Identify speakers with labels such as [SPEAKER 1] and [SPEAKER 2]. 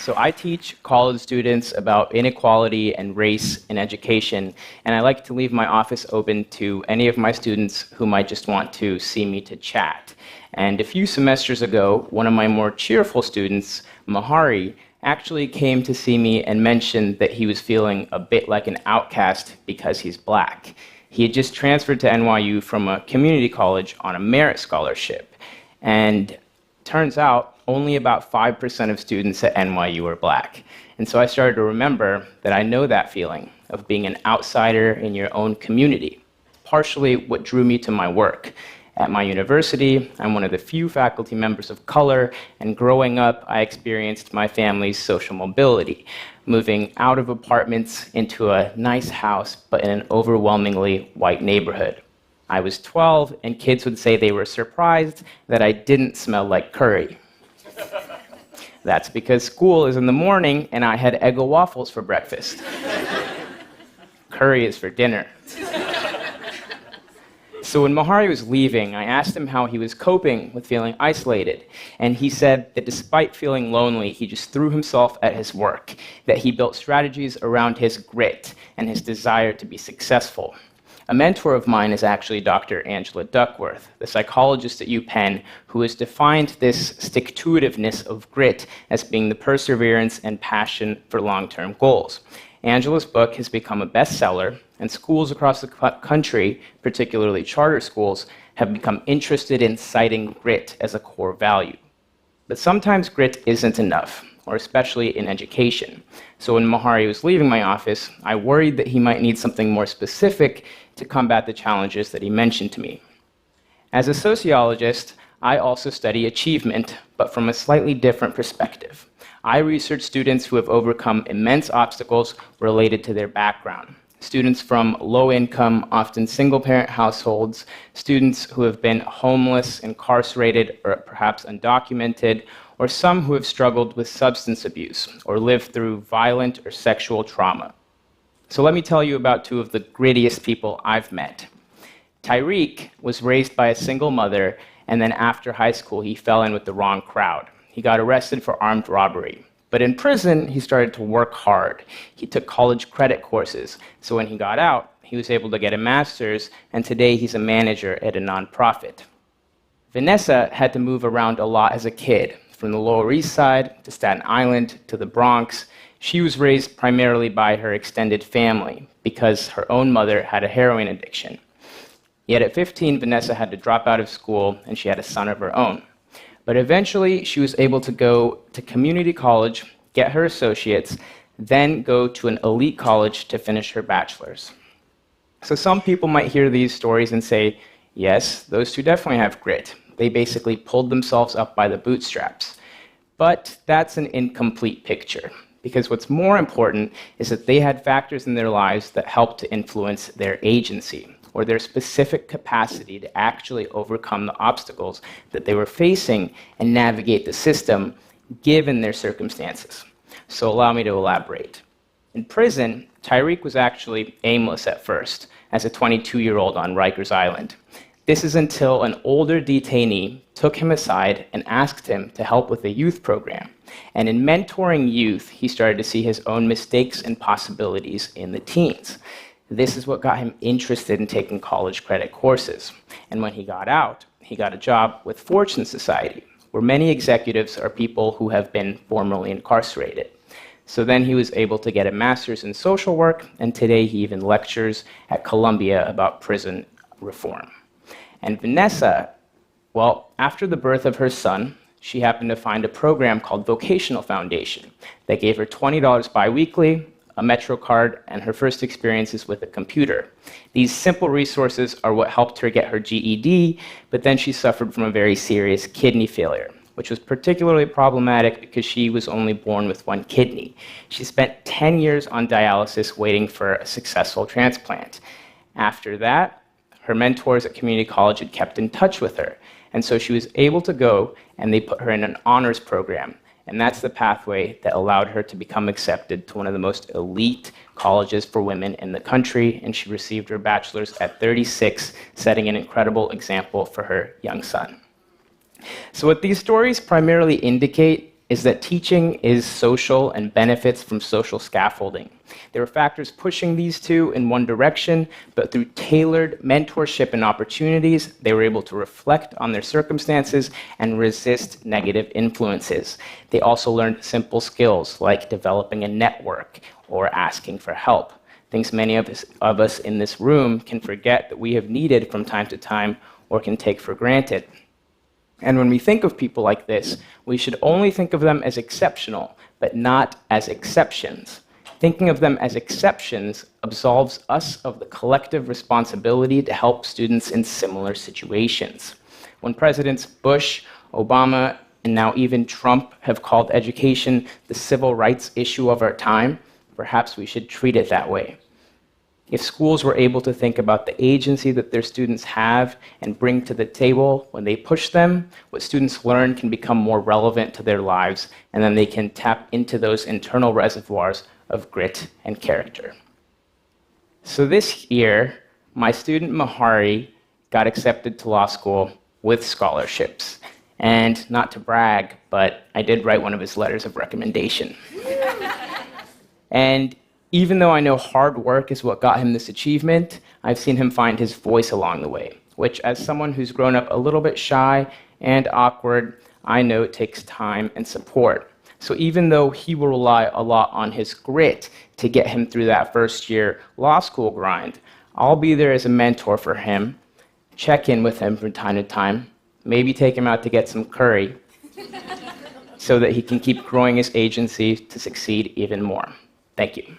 [SPEAKER 1] So I teach college students about inequality and race in education, and I like to leave my office open to any of my students who might just want to see me to chat. And a few semesters ago, one of my more cheerful students, Mahari, actually came to see me and mentioned that he was feeling a bit like an outcast because he's black. He had just transferred to NYU from a community college on a merit scholarship. And turns out only about 5% of students at NYU are black. And so I started to remember that I know that feeling of being an outsider in your own community, partially what drew me to my work. At my university, I'm one of the few faculty members of color, and growing up, I experienced my family's social mobility, moving out of apartments into a nice house, but in an overwhelmingly white neighborhood. I was 12, and kids would say they were surprised that I didn't smell like curry. That's because school is in the morning, and I had Eggo waffles for breakfast. Curry is for dinner. So when Mahari was leaving, I asked him how he was coping with feeling isolated. And he said that despite feeling lonely, he just threw himself at his work, that he built strategies around his grit and his desire to be successful. A mentor of mine is actually Dr. Angela Duckworth, the psychologist at UPenn, who has defined this stick-to-itiveness of grit as being the perseverance and passion for long-term goals. Angela's book has become a bestseller, and schools across the country, particularly charter schools, have become interested in citing grit as a core value. But sometimes grit isn't enough, or especially in education. So when Mahari was leaving my office, I worried that he might need something more specific to combat the challenges that he mentioned to me. As a sociologist, I also study achievement, but from a slightly different perspective. I research students who have overcome immense obstacles related to their background. Students from low-income, often single-parent households, students who have been homeless, incarcerated, or perhaps undocumented, or some who have struggled with substance abuse or lived through violent or sexual trauma. So let me tell you about two of the grittiest people I've met. Tyreek was raised by a single mother, and then after high school, he fell in with the wrong crowd. He got arrested for armed robbery. But in prison, he started to work hard. He took college credit courses. So when he got out, he was able to get a master's, and today he's a manager at a nonprofit. Vanessa had to move around a lot as a kid, from the Lower East Side to Staten Island to the Bronx. She was raised primarily by her extended family because her own mother had a heroin addiction. Yet at 15, Vanessa had to drop out of school, and she had a son of her own. But eventually, she was able to go to community college, get her associates, then go to an elite college to finish her bachelor's. So some people might hear these stories and say, yes, those two definitely have grit. They basically pulled themselves up by the bootstraps. But that's an incomplete picture, because what's more important is that they had factors in their lives that helped to influence their agency, or their specific capacity to actually overcome the obstacles that they were facing and navigate the system given their circumstances. So allow me to elaborate. In prison, Tyreek was actually aimless at first, as a 22-year-old on Rikers Island. This is until an older detainee took him aside and asked him to help with a youth program. And in mentoring youth, he started to see his own mistakes and possibilities in the teens. This is what got him interested in taking college credit courses. And when he got out, he got a job with Fortune Society, where many executives are people who have been formerly incarcerated. So then he was able to get a master's in social work, and today he even lectures at Columbia about prison reform. And Vanessa, well, after the birth of her son, she happened to find a program called Vocational Foundation that gave her $20 biweekly, a Metro card, and her first experiences with a computer. These simple resources are what helped her get her GED, but then she suffered from a very serious kidney failure, which was particularly problematic because she was only born with one kidney. She spent 10 years on dialysis waiting for a successful transplant. After that, her mentors at community college had kept in touch with her, and so she was able to go, and they put her in an honors program. And that's the pathway that allowed her to become accepted to one of the most elite colleges for women in the country, and she received her bachelor's at 36, setting an incredible example for her young son. So what these stories primarily indicate is that teaching is social and benefits from social scaffolding. There are factors pushing these two in one direction, but through tailored mentorship and opportunities, they were able to reflect on their circumstances and resist negative influences. They also learned simple skills like developing a network or asking for help, things many of us in this room can forget that we have needed from time to time or can take for granted. And when we think of people like this, we should only think of them as exceptional, but not as exceptions. Thinking of them as exceptions absolves us of the collective responsibility to help students in similar situations. When Presidents Bush, Obama, and now even Trump have called education the civil rights issue of our time, perhaps we should treat it that way. If schools were able to think about the agency that their students have and bring to the table when they push them, what students learn can become more relevant to their lives, and then they can tap into those internal reservoirs of grit and character. So this year, my student Mahari got accepted to law school with scholarships. And not to brag, but I did write one of his letters of recommendation. And even though I know hard work is what got him this achievement, I've seen him find his voice along the way, which, as someone who's grown up a little bit shy and awkward, I know it takes time and support. So even though he will rely a lot on his grit to get him through that first year law school grind, I'll be there as a mentor for him, check in with him from time to time, maybe take him out to get some curry, so that he can keep growing his agency to succeed even more. Thank you.